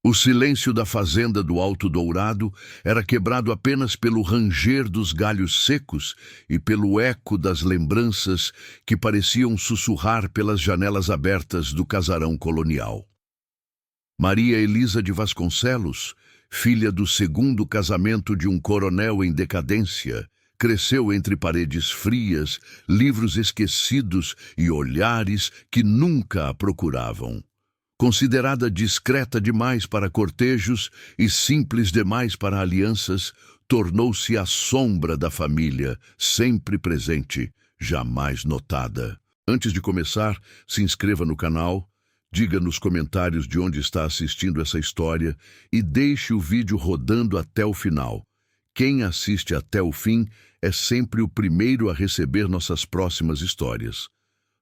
O silêncio da fazenda do Alto Dourado era quebrado apenas pelo ranger dos galhos secos e pelo eco das lembranças que pareciam sussurrar pelas janelas abertas do casarão colonial. Maria Elisa de Vasconcelos, filha do segundo casamento de um coronel em decadência, cresceu entre paredes frias, livros esquecidos e olhares que nunca a procuravam. Considerada discreta demais para cortejos e simples demais para alianças, tornou-se a sombra da família, sempre presente, jamais notada. Antes de começar, se inscreva no canal, diga nos comentários de onde está assistindo essa história e deixe o vídeo rodando até o final. Quem assiste até o fim é sempre o primeiro a receber nossas próximas histórias.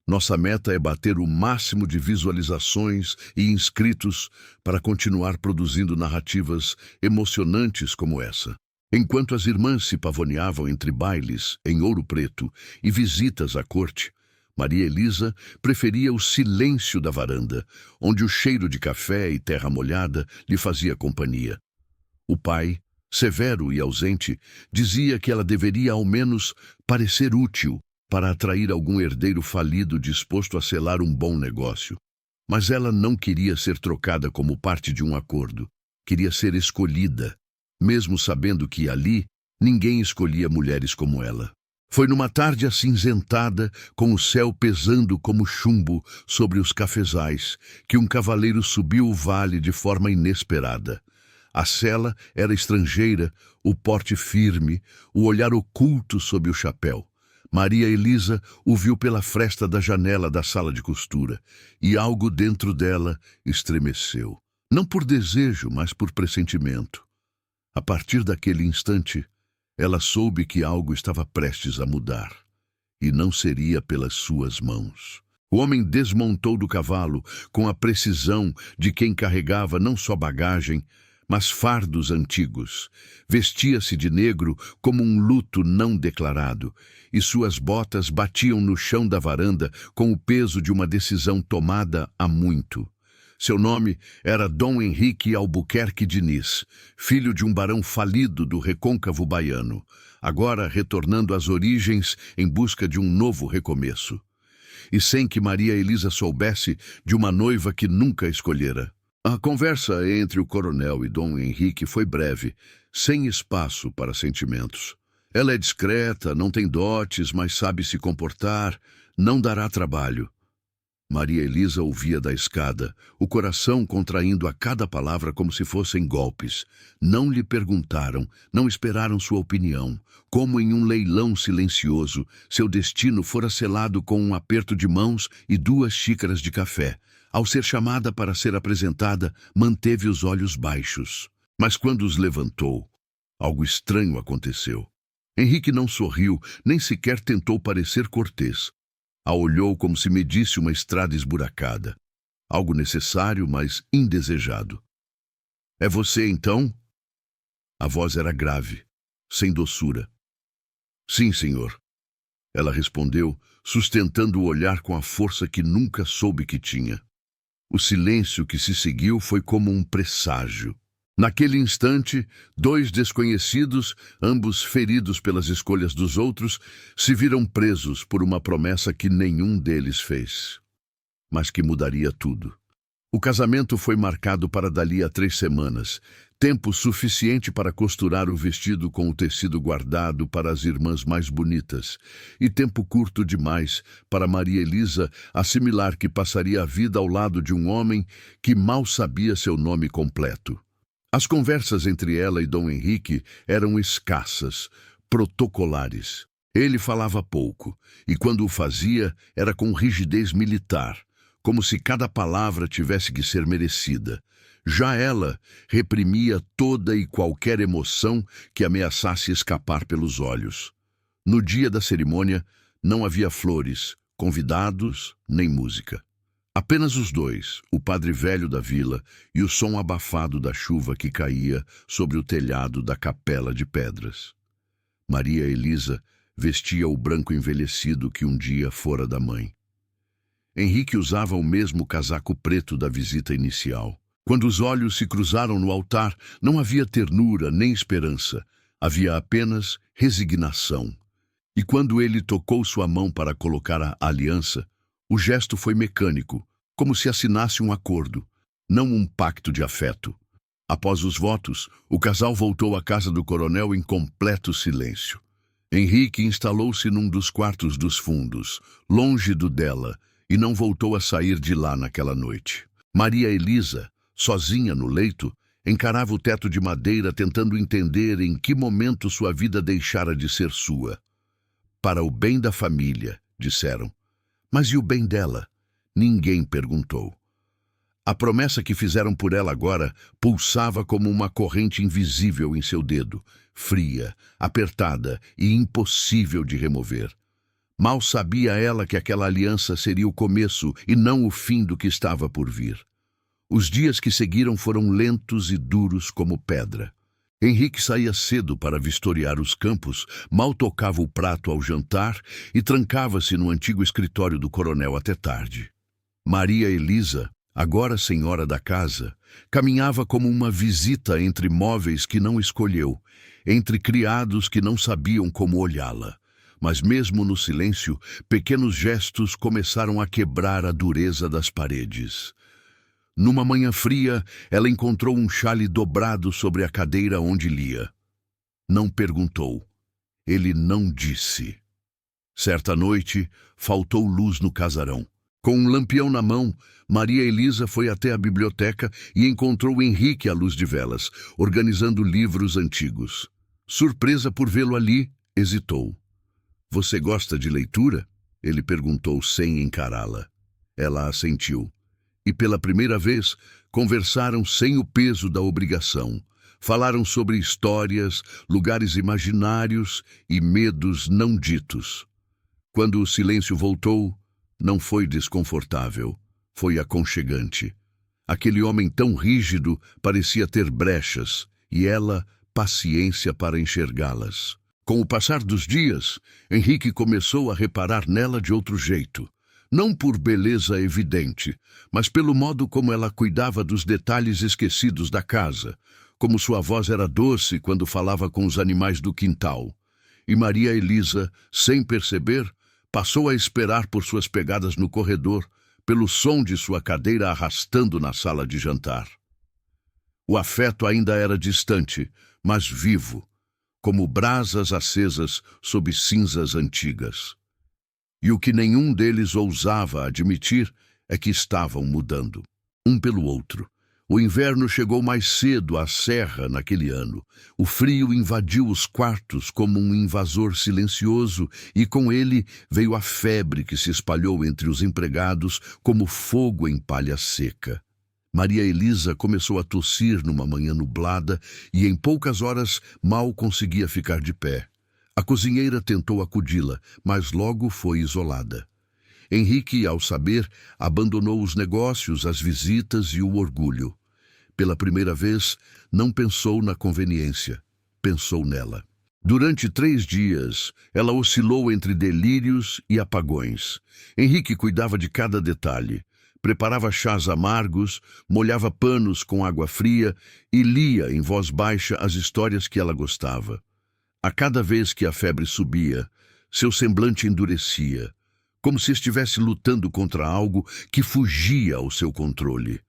Nossa meta é bater o máximo de visualizações e inscritos para continuar produzindo narrativas emocionantes como essa. Enquanto as irmãs se pavoneavam entre bailes em Ouro Preto e visitas à corte, Maria Elisa preferia o silêncio da varanda, onde o cheiro de café e terra molhada lhe fazia companhia. O pai, severo e ausente, dizia que ela deveria ao menos parecer útil para atrair algum herdeiro falido disposto a selar um bom negócio. Mas ela não queria ser trocada como parte de um acordo. Queria ser escolhida, mesmo sabendo que ali ninguém escolhia mulheres como ela. Foi numa tarde acinzentada, com o céu pesando como chumbo sobre os cafezais, que um cavaleiro subiu o vale de forma inesperada. A cela era estrangeira, o porte firme, o olhar oculto sob o chapéu. Maria Elisa o viu pela fresta da janela da sala de costura, e algo dentro dela estremeceu. Não por desejo, mas por pressentimento. A partir daquele instante, ela soube que algo estava prestes a mudar, e não seria pelas suas mãos. O homem desmontou do cavalo com a precisão de quem carregava não só bagagem, mas fardos antigos. Vestia-se de negro como um luto não declarado, e suas botas batiam no chão da varanda com o peso de uma decisão tomada há muito. Seu nome era Dom Henrique Albuquerque Diniz, filho de um barão falido do recôncavo baiano, agora retornando às origens em busca de um novo recomeço. E sem que Maria Elisa soubesse, de uma noiva que nunca escolhera. A conversa entre o coronel e Dom Henrique foi breve, sem espaço para sentimentos. Ela é discreta, não tem dotes, mas sabe se comportar, não dará trabalho. Maria Elisa ouvia da escada, o coração contraindo a cada palavra como se fossem golpes. Não lhe perguntaram, não esperaram sua opinião. Como em um leilão silencioso, seu destino fora selado com um aperto de mãos e 2 xícaras de café. Ao ser chamada para ser apresentada, manteve os olhos baixos. Mas quando os levantou, algo estranho aconteceu. Henrique não sorriu, nem sequer tentou parecer cortês. A olhou como se medisse uma estrada esburacada. Algo necessário, mas indesejado. "É você, então?" A voz era grave, sem doçura. "Sim, senhor." Ela respondeu, sustentando o olhar com a força que nunca soube que tinha. O silêncio que se seguiu foi como um presságio. Naquele instante, 2 desconhecidos, ambos feridos pelas escolhas dos outros, se viram presos por uma promessa que nenhum deles fez, mas que mudaria tudo. O casamento foi marcado para dali a 3 semanas, tempo suficiente para costurar o vestido com o tecido guardado para as irmãs mais bonitas, e tempo curto demais para Maria Elisa assimilar que passaria a vida ao lado de um homem que mal sabia seu nome completo. As conversas entre ela e Dom Henrique eram escassas, protocolares. Ele falava pouco, e quando o fazia, era com rigidez militar, como se cada palavra tivesse que ser merecida. Já ela reprimia toda e qualquer emoção que ameaçasse escapar pelos olhos. No dia da cerimônia, não havia flores, convidados, nem música. Apenas os 2, o padre velho da vila e o som abafado da chuva que caía sobre o telhado da capela de pedras. Maria Elisa vestia o branco envelhecido que um dia fora da mãe. Henrique usava o mesmo casaco preto da visita inicial. Quando os olhos se cruzaram no altar, não havia ternura nem esperança, havia apenas resignação. E quando ele tocou sua mão para colocar a aliança, o gesto foi mecânico, como se assinasse um acordo, não um pacto de afeto. Após os votos, o casal voltou à casa do coronel em completo silêncio. Henrique instalou-se num dos quartos dos fundos, longe do dela, e não voltou a sair de lá naquela noite. Maria Elisa, sozinha no leito, encarava o teto de madeira tentando entender em que momento sua vida deixara de ser sua. Para o bem da família, disseram. Mas e o bem dela? Ninguém perguntou. A promessa que fizeram por ela agora pulsava como uma corrente invisível em seu dedo, fria, apertada e impossível de remover. Mal sabia ela que aquela aliança seria o começo e não o fim do que estava por vir. Os dias que seguiram foram lentos e duros como pedra. Henrique saía cedo para vistoriar os campos, mal tocava o prato ao jantar e trancava-se no antigo escritório do coronel até tarde. Maria Elisa, agora senhora da casa, caminhava como uma visita entre móveis que não escolheu, entre criados que não sabiam como olhá-la. Mas mesmo no silêncio, pequenos gestos começaram a quebrar a dureza das paredes. Numa manhã fria, ela encontrou um xale dobrado sobre a cadeira onde lia. Não perguntou. Ele não disse. Certa noite, faltou luz no casarão. Com um lampião na mão, Maria Elisa foi até a biblioteca e encontrou Henrique à luz de velas, organizando livros antigos. Surpresa por vê-lo ali, hesitou. "Você gosta de leitura?" Ele perguntou sem encará-la. Ela assentiu. E pela primeira vez, conversaram sem o peso da obrigação. Falaram sobre histórias, lugares imaginários e medos não ditos. Quando o silêncio voltou, não foi desconfortável, foi aconchegante. Aquele homem tão rígido parecia ter brechas, e ela paciência para enxergá-las. Com o passar dos dias, Henrique começou a reparar nela de outro jeito. Não por beleza evidente, mas pelo modo como ela cuidava dos detalhes esquecidos da casa, como sua voz era doce quando falava com os animais do quintal. E Maria Elisa, sem perceber, passou a esperar por suas pegadas no corredor, pelo som de sua cadeira arrastando na sala de jantar. O afeto ainda era distante, mas vivo, como brasas acesas sob cinzas antigas. E o que nenhum deles ousava admitir é que estavam mudando, um pelo outro. O inverno chegou mais cedo à serra naquele ano. O frio invadiu os quartos como um invasor silencioso e com ele veio a febre que se espalhou entre os empregados como fogo em palha seca. Maria Elisa começou a tossir numa manhã nublada e em poucas horas mal conseguia ficar de pé. A cozinheira tentou acudi-la, mas logo foi isolada. Henrique, ao saber, abandonou os negócios, as visitas e o orgulho. Pela primeira vez, não pensou na conveniência, pensou nela. Durante 3 dias, ela oscilou entre delírios e apagões. Henrique cuidava de cada detalhe. Preparava chás amargos, molhava panos com água fria e lia em voz baixa as histórias que ela gostava. A cada vez que a febre subia, seu semblante endurecia, como se estivesse lutando contra algo que fugia ao seu controle.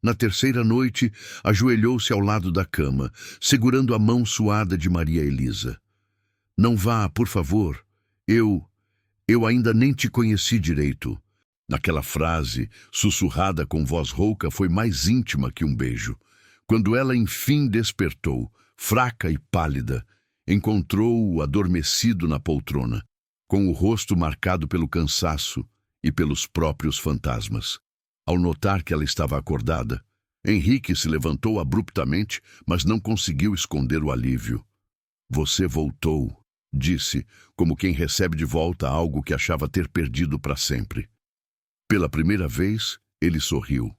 Na terceira noite, ajoelhou-se ao lado da cama, segurando a mão suada de Maria Elisa. "Não vá, por favor. Eu ainda nem te conheci direito." Naquela frase, sussurrada com voz rouca, foi mais íntima que um beijo. Quando ela enfim despertou, fraca e pálida, encontrou-o adormecido na poltrona, com o rosto marcado pelo cansaço e pelos próprios fantasmas. Ao notar que ela estava acordada, Henrique se levantou abruptamente, mas não conseguiu esconder o alívio. "Você voltou", disse, como quem recebe de volta algo que achava ter perdido para sempre. Pela primeira vez, ele sorriu.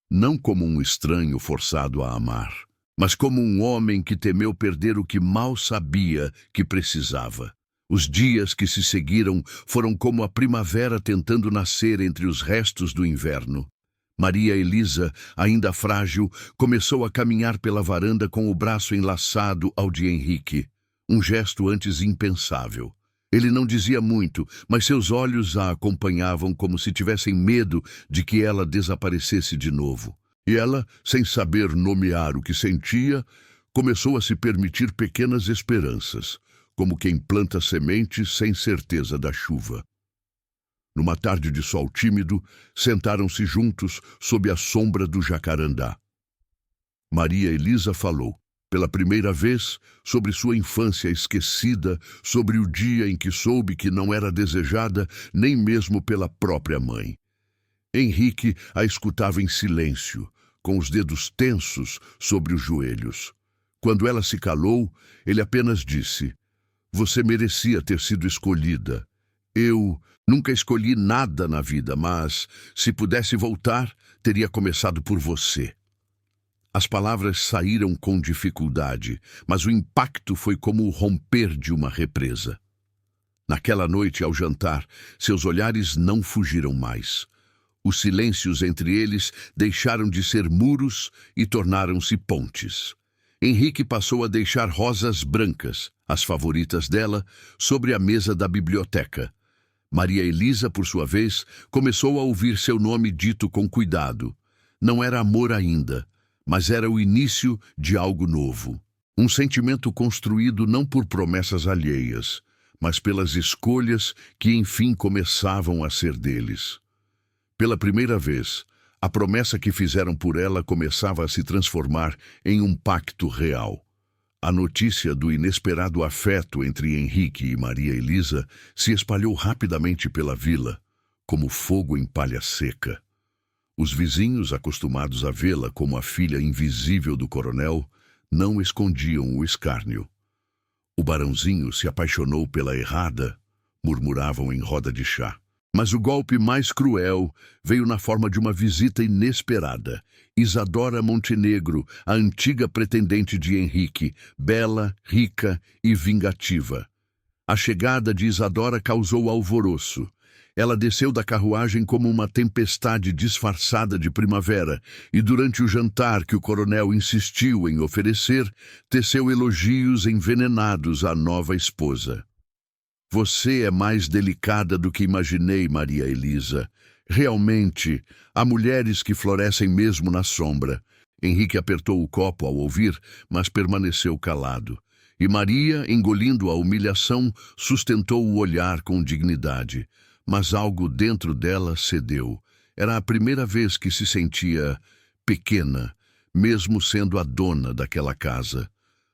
Não como um estranho forçado a amar, mas como um homem que temeu perder o que mal sabia que precisava. Os dias que se seguiram foram como a primavera tentando nascer entre os restos do inverno. Maria Elisa, ainda frágil, começou a caminhar pela varanda com o braço enlaçado ao de Henrique, um gesto antes impensável. Ele não dizia muito, mas seus olhos a acompanhavam como se tivessem medo de que ela desaparecesse de novo. E ela, sem saber nomear o que sentia, começou a se permitir pequenas esperanças, como quem planta sementes sem certeza da chuva. Numa tarde de sol tímido, sentaram-se juntos sob a sombra do jacarandá. Maria Elisa falou, pela primeira vez, sobre sua infância esquecida, sobre o dia em que soube que não era desejada nem mesmo pela própria mãe. Henrique a escutava em silêncio, com os dedos tensos sobre os joelhos. Quando ela se calou, ele apenas disse: "Você merecia ter sido escolhida. Eu nunca escolhi nada na vida, mas, se pudesse voltar, teria começado por você." As palavras saíram com dificuldade, mas o impacto foi como o romper de uma represa. Naquela noite, ao jantar, seus olhares não fugiram mais. Os silêncios entre eles deixaram de ser muros e tornaram-se pontes. Henrique passou a deixar rosas brancas, as favoritas dela, sobre a mesa da biblioteca. Maria Elisa, por sua vez, começou a ouvir seu nome dito com cuidado. Não era amor ainda, mas era o início de algo novo. Um sentimento construído não por promessas alheias, mas pelas escolhas que enfim começavam a ser deles. Pela primeira vez, a promessa que fizeram por ela começava a se transformar em um pacto real. A notícia do inesperado afeto entre Henrique e Maria Elisa se espalhou rapidamente pela vila, como fogo em palha seca. Os vizinhos, acostumados a vê-la como a filha invisível do coronel, não escondiam o escárnio. "O barãozinho se apaixonou pela errada", murmuravam em roda de chá. Mas o golpe mais cruel veio na forma de uma visita inesperada. Isadora Montenegro, a antiga pretendente de Henrique, bela, rica e vingativa. A chegada de Isadora causou alvoroço. Ela desceu da carruagem como uma tempestade disfarçada de primavera e, durante o jantar que o coronel insistiu em oferecer, teceu elogios envenenados à nova esposa. "Você é mais delicada do que imaginei, Maria Elisa. Realmente, há mulheres que florescem mesmo na sombra." Henrique apertou o copo ao ouvir, mas permaneceu calado. E Maria, engolindo a humilhação, sustentou o olhar com dignidade. Mas algo dentro dela cedeu. Era a primeira vez que se sentia pequena, mesmo sendo a dona daquela casa.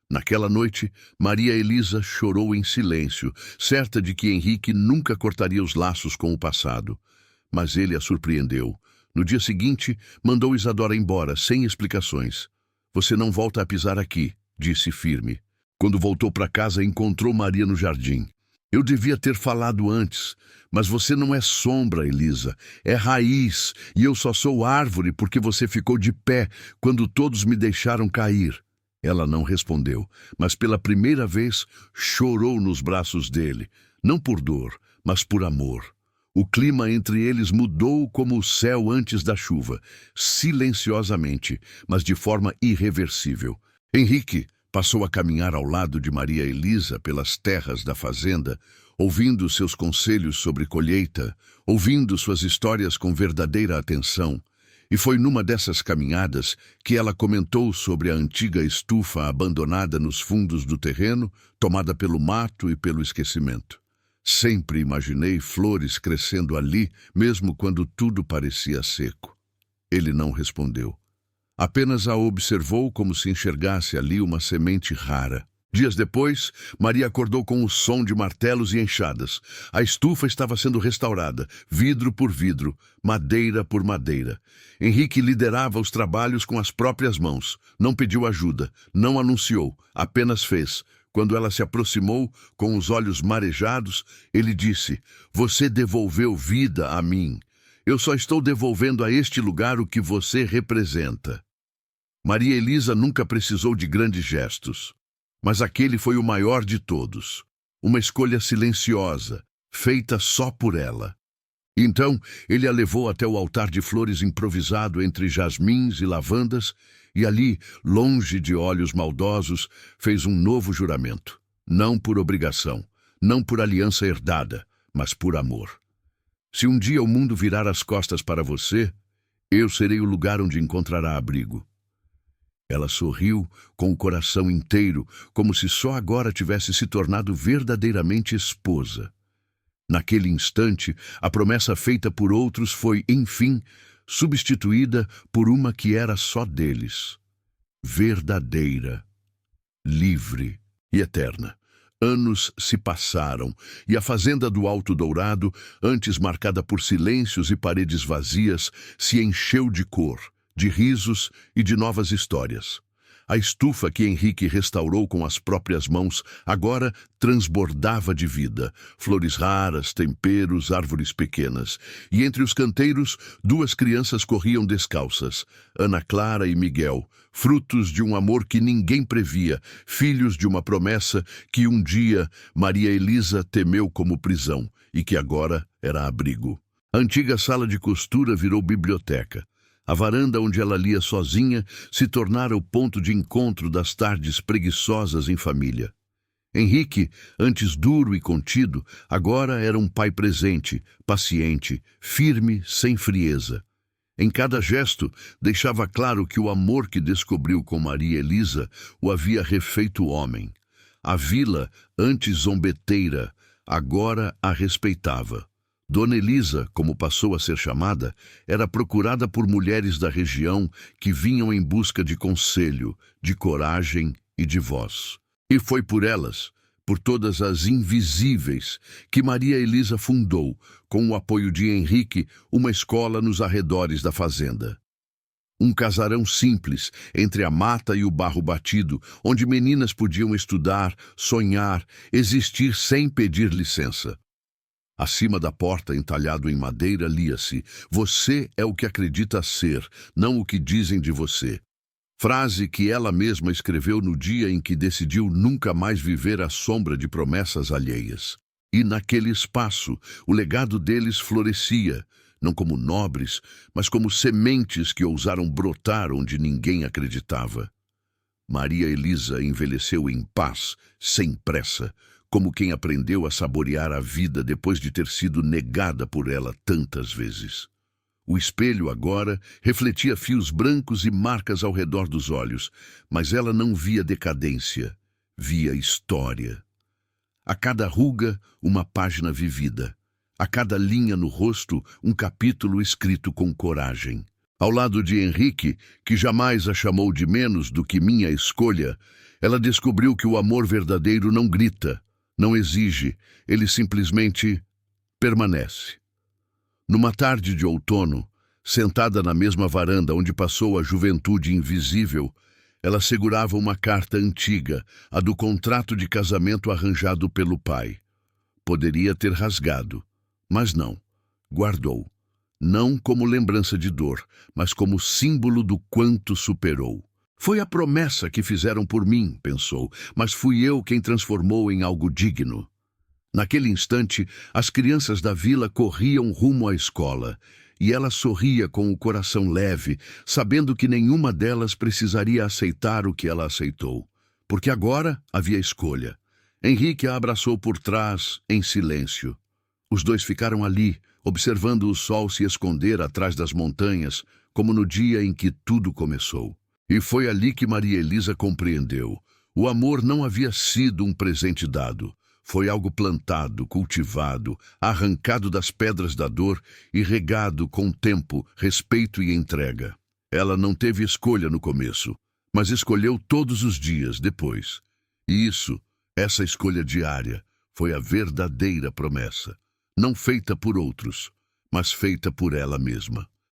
Naquela noite, Maria Elisa chorou em silêncio, certa de que Henrique nunca cortaria os laços com o passado. Mas ele a surpreendeu. No dia seguinte, mandou Isadora embora, sem explicações. "Você não volta a pisar aqui", disse firme. Quando voltou para casa, encontrou Maria no jardim. "Eu devia ter falado antes, mas você não é sombra, Elisa. É raiz, e eu só sou árvore porque você ficou de pé quando todos me deixaram cair." Ela não respondeu, mas pela primeira vez chorou nos braços dele, não por dor, mas por amor. O clima entre eles mudou como o céu antes da chuva, silenciosamente, mas de forma irreversível. Henrique passou a caminhar ao lado de Maria Elisa pelas terras da fazenda, ouvindo seus conselhos sobre colheita, ouvindo suas histórias com verdadeira atenção. E foi numa dessas caminhadas que ela comentou sobre a antiga estufa abandonada nos fundos do terreno, tomada pelo mato e pelo esquecimento. "Sempre imaginei flores crescendo ali, mesmo quando tudo parecia seco." Ele não respondeu. Apenas a observou como se enxergasse ali uma semente rara. Dias depois, Maria acordou com o som de martelos e enxadas. A estufa estava sendo restaurada, vidro por vidro, madeira por madeira. Henrique liderava os trabalhos com as próprias mãos. Não pediu ajuda, não anunciou, apenas fez. Quando ela se aproximou, com os olhos marejados, ele disse: "Você devolveu vida a mim. Eu só estou devolvendo a este lugar o que você representa." Maria Elisa nunca precisou de grandes gestos. Mas aquele foi o maior de todos. Uma escolha silenciosa, feita só por ela. Então ele a levou até o altar de flores improvisado entre jasmins e lavandas, e ali, longe de olhos maldosos, fez um novo juramento. Não por obrigação, não por aliança herdada, mas por amor. Se um dia o mundo virar as costas para você, eu serei o lugar onde encontrará abrigo. Ela sorriu com o coração inteiro, como se só agora tivesse se tornado verdadeiramente esposa. Naquele instante, a promessa feita por outros foi, enfim, substituída por uma que era só deles. Verdadeira, livre e eterna. Anos se passaram, e a fazenda do Alto Dourado, antes marcada por silêncios e paredes vazias, se encheu de cor, de risos e de novas histórias. A estufa que Henrique restaurou com as próprias mãos agora transbordava de vida. Flores raras, temperos, árvores pequenas. E entre os canteiros, duas crianças corriam descalças, Ana Clara e Miguel, frutos de um amor que ninguém previa, filhos de uma promessa que um dia Maria Elisa temeu como prisão e que agora era abrigo. A antiga sala de costura virou biblioteca. A varanda onde ela lia sozinha se tornara o ponto de encontro das tardes preguiçosas em família. Henrique, antes duro e contido, agora era um pai presente, paciente, firme, sem frieza. Em cada gesto, deixava claro que o amor que descobriu com Maria Elisa o havia refeito homem. A vila, antes zombeteira, agora a respeitava. Dona Elisa, como passou a ser chamada, era procurada por mulheres da região que vinham em busca de conselho, de coragem e de voz. E foi por elas, por todas as invisíveis, que Maria Elisa fundou, com o apoio de Henrique, uma escola nos arredores da fazenda. Um casarão simples, entre a mata e o barro batido, onde meninas podiam estudar, sonhar, existir sem pedir licença. Acima da porta, entalhado em madeira, lia-se: "Você é o que acredita ser, não o que dizem de você." Frase que ela mesma escreveu no dia em que decidiu nunca mais viver à sombra de promessas alheias. E naquele espaço, o legado deles florescia, não como nobres, mas como sementes que ousaram brotar onde ninguém acreditava. Maria Elisa envelheceu em paz, sem pressa, como quem aprendeu a saborear a vida depois de ter sido negada por ela tantas vezes. O espelho agora refletia fios brancos e marcas ao redor dos olhos, mas ela não via decadência, via história. A cada ruga, uma página vivida. A cada linha no rosto, um capítulo escrito com coragem. Ao lado de Henrique, que jamais a chamou de menos do que minha escolha, ela descobriu que o amor verdadeiro não grita, não exige, ele simplesmente permanece. Numa tarde de outono, sentada na mesma varanda onde passou a juventude invisível, ela segurava uma carta antiga, a do contrato de casamento arranjado pelo pai. Poderia ter rasgado, mas não, guardou. Não como lembrança de dor, mas como símbolo do quanto superou. Foi a promessa que fizeram por mim, pensou, mas fui eu quem transformou em algo digno. Naquele instante, as crianças da vila corriam rumo à escola, e ela sorria com o coração leve, sabendo que nenhuma delas precisaria aceitar o que ela aceitou, porque agora havia escolha. Henrique a abraçou por trás, em silêncio. Os dois ficaram ali, observando o sol se esconder atrás das montanhas, como no dia em que tudo começou. E foi ali que Maria Elisa compreendeu. O amor não havia sido um presente dado. Foi algo plantado, cultivado, arrancado das pedras da dor e regado com tempo, respeito e entrega. Ela não teve escolha no começo, mas escolheu todos os dias depois. E essa escolha diária, foi a verdadeira promessa. Não feita por outros, mas feita por ela mesma.